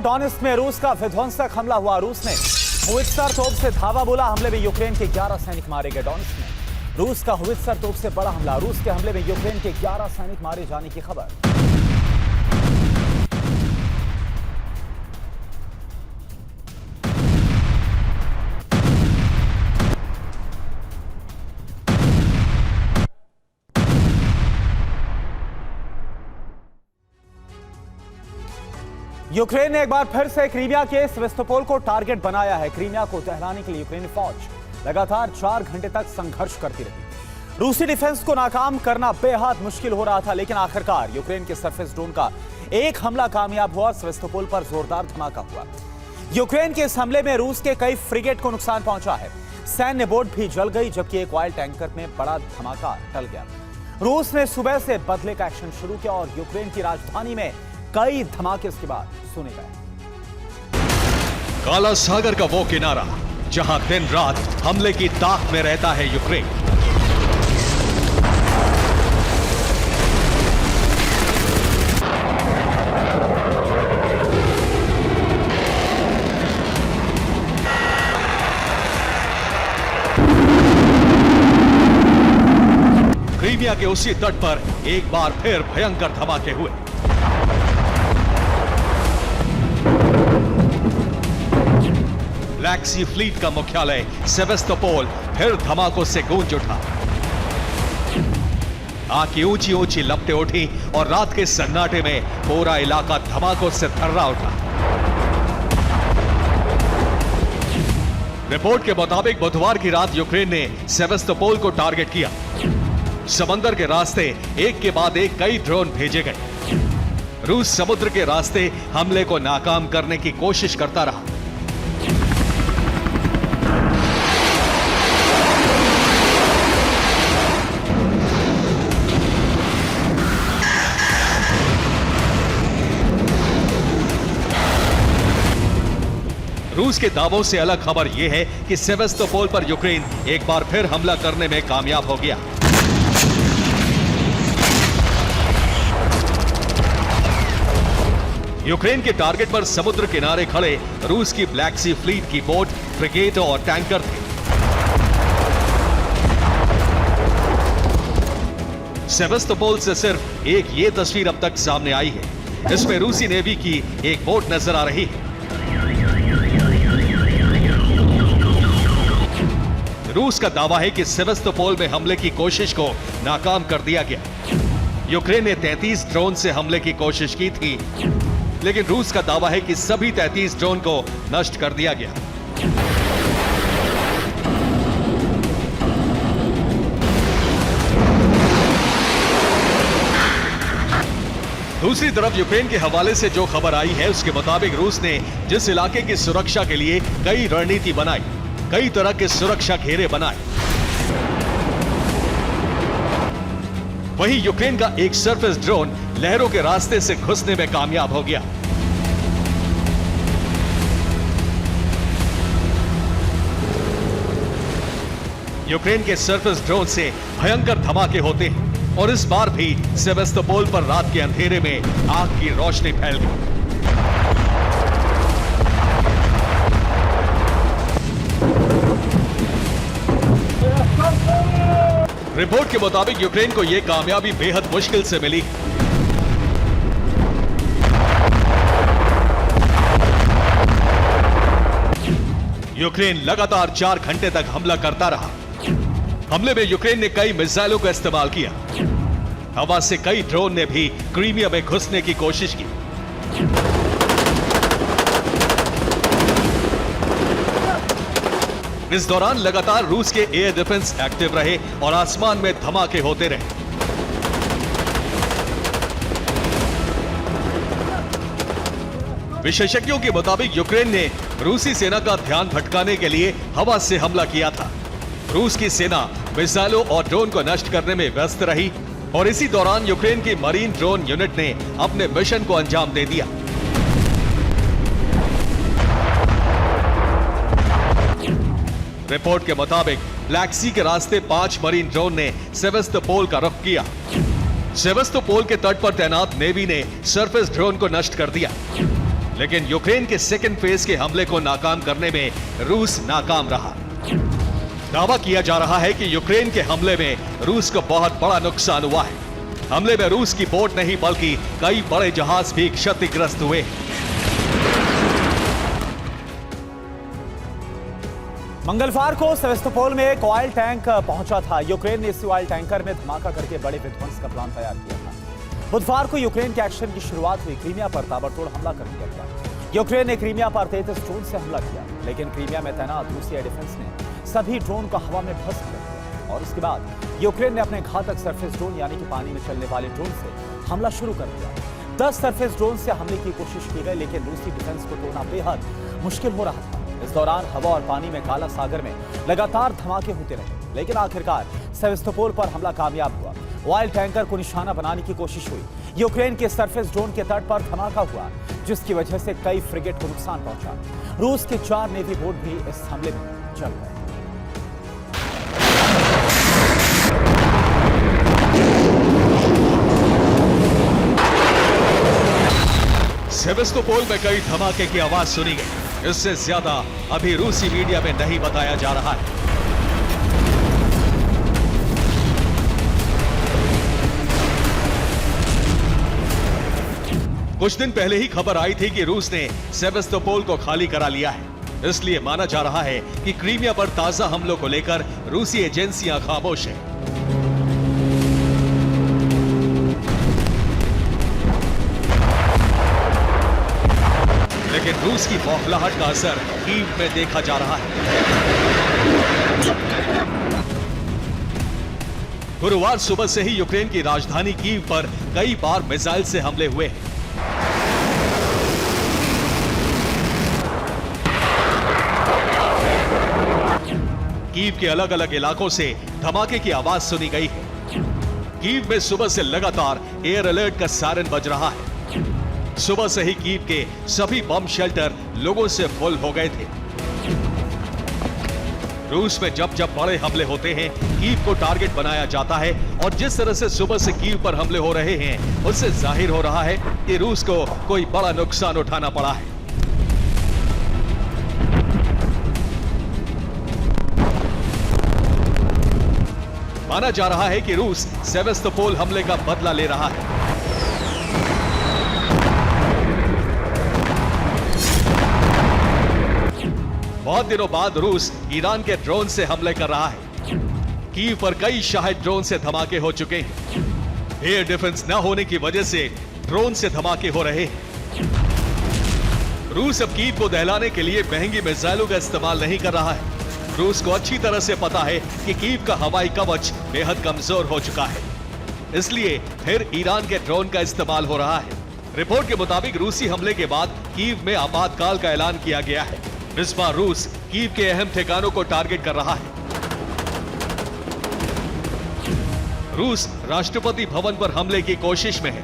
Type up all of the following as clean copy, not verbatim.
डोनेत्स्क में रूस का विध्वंसक हमला हुआ। रूस ने होवित्जर तोप से धावा बोला। हमले में यूक्रेन के 11 सैनिक मारे गए। डोनेत्स्क में रूस का होवित्जर तोप से बड़ा हमला। रूस के हमले में यूक्रेन के 11 सैनिक मारे जाने की खबर। यूक्रेन ने एक बार फिर से क्रीमिया के सेवास्तोपोल को टारगेट बनाया है। क्रीमिया को तहलाने के लिए यूक्रेनी फौज लगातार 4 घंटे तक संघर्ष करती रही। रूसी डिफेंस को नाकाम करना बेहद मुश्किल हो रहा था, लेकिन आखिरकार यूक्रेन के सरफेस ड्रोन का एक हमला कामयाब हुआ और सेवास्तोपोल पर जोरदार धमाका हुआ। यूक्रेन के इस हमले में रूस के कई फ्रिगेट को नुकसान पहुंचा है। सैन्य बोट भी जल गई, जबकि एक ऑयल टैंकर में बड़ा धमाका टल गया। रूस ने सुबह से बदले का एक्शन शुरू किया और यूक्रेन की राजधानी में कई धमाके इसके बाद सुने गए। काला सागर का वो किनारा जहां दिन रात हमले की ताक में रहता है यूक्रेन। क्रीमिया के उसी तट पर एक बार फिर भयंकर धमाके हुए। ब्लैक सी फ्लीट का मुख्यालय सेवास्तोपोल फिर धमाकों से गूंज उठा। आग की ऊंची ऊंची लपटें उठी और रात के सन्नाटे में पूरा इलाका धमाकों से थर्रा उठा। रिपोर्ट के मुताबिक बुधवार की रात यूक्रेन ने सेवास्तोपोल को टारगेट किया। समंदर के रास्ते एक के बाद एक कई ड्रोन भेजे गए। रूस समुद्र के रास्ते हमले को नाकाम करने की कोशिश करता रहा। रूस के दावों से अलग खबर यह है कि सेवास्तोपोल पर यूक्रेन एक बार फिर हमला करने में कामयाब हो गया। यूक्रेन के टारगेट पर समुद्र किनारे खड़े रूस की ब्लैक सी फ्लीट की बोट, फ्रिगेट और टैंकर थे। सेवास्तोपोल से सिर्फ एक ये तस्वीर अब तक सामने आई है। इसमें रूसी नेवी की एक बोट नजर आ रही है। रूस का दावा है कि सेवास्तोपोल में हमले की कोशिश को नाकाम कर दिया गया। यूक्रेन ने 33 ड्रोन से हमले की कोशिश की थी, लेकिन रूस का दावा है कि सभी 33 ड्रोन को नष्ट कर दिया गया। दूसरी तरफ यूक्रेन के हवाले से जो खबर आई है उसके मुताबिक रूस ने जिस इलाके की सुरक्षा के लिए कई रणनीति बनाई, कई तरह के सुरक्षा घेरे बनाए, वहीं यूक्रेन का एक सरफेस ड्रोन लहरों के रास्ते से घुसने में कामयाब हो गया। यूक्रेन के सरफेस ड्रोन से भयंकर धमाके होते हैं और इस बार भी सेवास्तोपोल पर रात के अंधेरे में आग की रोशनी फैल गई। रिपोर्ट के मुताबिक यूक्रेन को यह कामयाबी बेहद मुश्किल से मिली। यूक्रेन लगातार 4 घंटे तक हमला करता रहा। हमले में यूक्रेन ने कई मिसाइलों का इस्तेमाल किया। हवा से कई ड्रोन ने भी क्रीमिया में घुसने की कोशिश की। इस दौरान लगातार रूस के एयर डिफेंस एक्टिव रहे और आसमान में धमाके होते रहे। विशेषज्ञों के मुताबिक यूक्रेन ने रूसी सेना का ध्यान भटकाने के लिए हवा से हमला किया था। रूस की सेना मिसाइलों और ड्रोन को नष्ट करने में व्यस्त रही और इसी दौरान यूक्रेन की मरीन ड्रोन यूनिट ने अपने मिशन को अंजाम दे दिया। रिपोर्ट के मुताबिक ब्लैक सी के रास्ते 5 मरीन ड्रोन ने सेवास्तोपोल का रुख किया। सेवास्तोपोल के तट पर तैनात नेवी ने सरफेस ड्रोन को नष्ट कर दिया। लेकिन यूक्रेन के सेकेंड फेज के हमले को नाकाम करने में रूस नाकाम रहा। दावा किया जा रहा है कि यूक्रेन के हमले में रूस को बहुत बड़ा नुकसान हुआ है। हमले में रूस की बोट नहीं बल्कि कई बड़े जहाज भी क्षतिग्रस्त हुए। मंगलवार को सेवेस्तोपोल में एक ऑयल टैंक पहुंचा था। यूक्रेन ने इस ऑयल टैंकर में धमाका करके बड़े विध्वंस का प्लान तैयार किया था। बुधवार को यूक्रेन के एक्शन की शुरुआत हुई। क्रीमिया पर ताबड़तोड़ हमला कर दिया गया। यूक्रेन ने क्रीमिया पर 33 ड्रोन से हमला किया, लेकिन क्रीमिया में तैनात रूसी एयर डिफेंस ने सभी ड्रोन को हवा में ध्वस्त कर दिया और उसके बाद यूक्रेन ने अपने घातक सरफेस ड्रोन यानी कि पानी में चलने वाले ड्रोन से हमला शुरू कर दिया। 10 सरफेस ड्रोन से हमले की कोशिश की गई, लेकिन रूसी डिफेंस को तोड़ना बेहद मुश्किल हो रहा था। इस दौरान हवा और पानी में काला सागर में लगातार धमाके होते रहे, लेकिन आखिरकार सेवेस्तोपोल पर हमला कामयाब हुआ। ऑयल टैंकर को निशाना बनाने की कोशिश हुई। यूक्रेन के सरफेस ड्रोन के तट पर धमाका हुआ, जिसकी वजह से कई फ्रिगेट को नुकसान पहुंचा। रूस के 4 नेवी बोट भी इस हमले में जल गए। सेवेस्तोपोल में कई धमाके की आवाज सुनी गई। इससे ज्यादा अभी रूसी मीडिया में नहीं बताया जा रहा है। कुछ दिन पहले ही खबर आई थी कि रूस ने सेवेस्तोपोल को खाली करा लिया है। इसलिए माना जा रहा है कि क्रीमिया पर ताजा हमलों को लेकर रूसी एजेंसियां खामोश हैं। लेकिन रूस की बौखलाहट का असर कीव में देखा जा रहा है। गुरुवार सुबह से ही यूक्रेन की राजधानी कीव पर कई बार मिसाइल से हमले हुए हैं। कीव के अलग अलग इलाकों से धमाके की आवाज सुनी गई है। कीव में सुबह से लगातार एयर अलर्ट का सायरन बज रहा है। सुबह से ही कीव के सभी बम शेल्टर लोगों से फुल हो गए थे। रूस में जब जब बड़े हमले होते हैं, कीव को टारगेट बनाया जाता है और जिस तरह से सुबह से कीव पर हमले हो रहे हैं, उससे जाहिर हो रहा है कि रूस को कोई बड़ा नुकसान उठाना पड़ा है। माना जा रहा है कि रूस सेवेस्तोपोल हमले का बदला ले रहा है। बहुत दिनों बाद रूस ईरान के ड्रोन से हमले कर रहा है। कीव पर कई शाहिद ड्रोन से धमाके हो चुके हैं। एयर डिफेंस न होने की वजह से ड्रोन से धमाके हो रहे हैं। रूस अब कीव को दहलाने के लिए महंगी मिसाइलों का इस्तेमाल नहीं कर रहा है। रूस को अच्छी तरह से पता है कि कीव का हवाई कवच बेहद कमजोर हो चुका है, इसलिए फिर ईरान के ड्रोन का इस्तेमाल हो रहा है। रिपोर्ट के मुताबिक रूसी हमले के बाद कीव में आपातकाल का ऐलान किया गया है। इस बार रूस कीव के अहम ठिकानों को टारगेट कर रहा है। रूस राष्ट्रपति भवन पर हमले की कोशिश में है।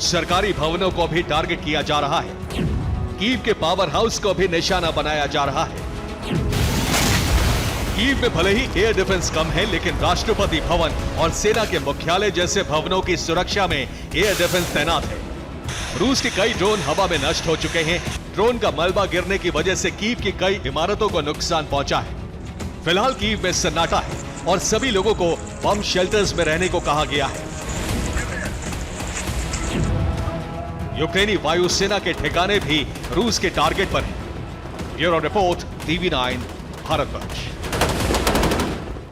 सरकारी भवनों को भी टारगेट किया जा रहा है। कीव के पावर हाउस को भी निशाना बनाया जा रहा है। कीव में भले ही एयर डिफेंस कम है, लेकिन राष्ट्रपति भवन और सेना के मुख्यालय जैसे भवनों की सुरक्षा में एयर डिफेंस तैनात है। रूस के कई ड्रोन हवा में नष्ट हो चुके हैं। ड्रोन का मलबा गिरने की वजह से कीव की कई इमारतों को नुकसान पहुंचा है। फिलहाल कीव में सन्नाटा है और सभी लोगों को बम शेल्टर्स में रहने को कहा गया है। यूक्रेनी वायुसेना के ठिकाने भी रूस के टारगेट पर हैं। Bureau report, TV9, Bharatvarsh.